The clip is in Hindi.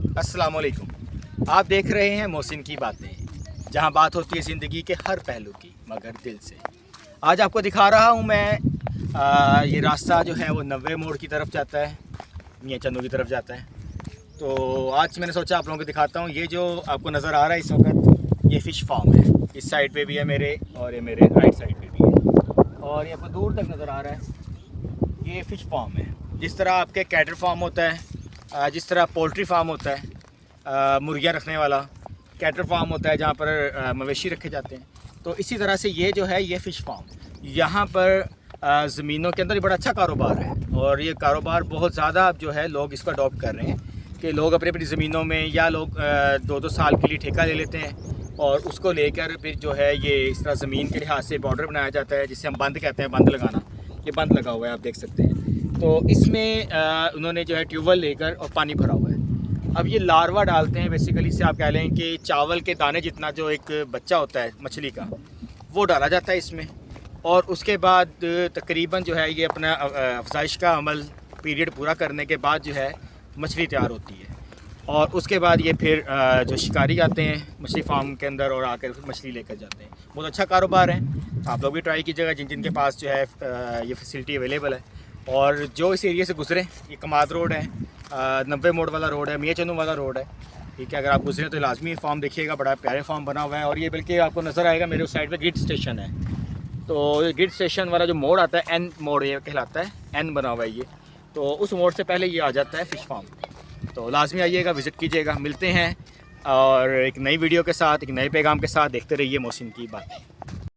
अस्सलाम वालेकुम। आप देख रहे हैं मोहसिन की बातें, जहां बात होती है ज़िंदगी के हर पहलू की, मगर दिल से। आज आपको दिखा रहा हूं मैं ये रास्ता जो है वो 90 मोड़ की तरफ जाता है, मियाँ चंदू की तरफ जाता है। तो आज मैंने सोचा आप लोगों को दिखाता हूं। ये जो आपको नज़र आ रहा है इस वक्त, ये फ़िश फार्म है। इस साइड पे भी है मेरे, और ये मेरे राइट साइड पे भी है, और ये आपको दूर तक नज़र आ रहा है। ये फ़िश फार्म है। जिस तरह आपके कैटल फार्म होता है, जिस तरह पोल्ट्री फार्म होता है, मुर्गियाँ रखने वाला कैटल फार्म होता है जहाँ पर मवेशी रखे जाते हैं, तो इसी तरह से ये जो है ये फ़िश फार्म। यहाँ पर ज़मीनों के अंदर ये बड़ा अच्छा कारोबार है, और ये कारोबार बहुत ज़्यादा अब जो है लोग इसको अडॉप्ट कर रहे हैं कि लोग अपनी अपनी ज़मीनों में, या लोग 2-2 साल के लिए ठेका ले लेते हैं, और उसको लेकर फिर जो है ये इस तरह ज़मीन के लिहाज से बॉर्डर बनाया जाता है, जिसे हम बंद कहते हैं, बंद लगाना। ये बंद लगा हुआ है, आप देख सकते हैं। तो इसमें उन्होंने जो है ट्यूबवेल लेकर और पानी भरा हुआ है। अब ये लार्वा डालते हैं, बेसिकली से आप कह लें कि चावल के दाने जितना जो एक बच्चा होता है मछली का, वो डाला जाता है इसमें, और उसके बाद तकरीबन जो है ये अपना अफजाइश का अमल पीरियड पूरा करने के बाद जो है मछली तैयार होती है। और उसके बाद ये फिर जो शिकारी आते हैं मछली फार्म के अंदर और आकर फिर मछली लेकर जाते हैं। बहुत अच्छा कारोबार है, आप लोग भी ट्राई कीजिएगा जिन जिन के पास जो है ये फैसिलिटी अवेलेबल है। और जो इस एरिया से गुजरे, ये कमाद रोड है, 90 मोड़ वाला रोड है, मियाँ चंदू वाला रोड है, ठीक है। अगर आप गुजरे तो लाजमी फार्म देखिएगा, बड़ा प्यारे फार्म बना हुआ है। और ये बल्कि आपको नज़र आएगा मेरे उस साइड पे ग्रिड स्टेशन है, तो ये ग्रिड स्टेशन वाला जो मोड़ आता है, एन मोड़ ये कहलाता है, एन बना हुआ है ये, तो उस मोड़ से पहले ये आ जाता है फ़िश फार्म। तो लाजमी आइएगा, विज़िट कीजिएगा। मिलते हैं और एक नई वीडियो के साथ, एक नए पैगाम के साथ। देखते रहिए मोहसिन की बातें।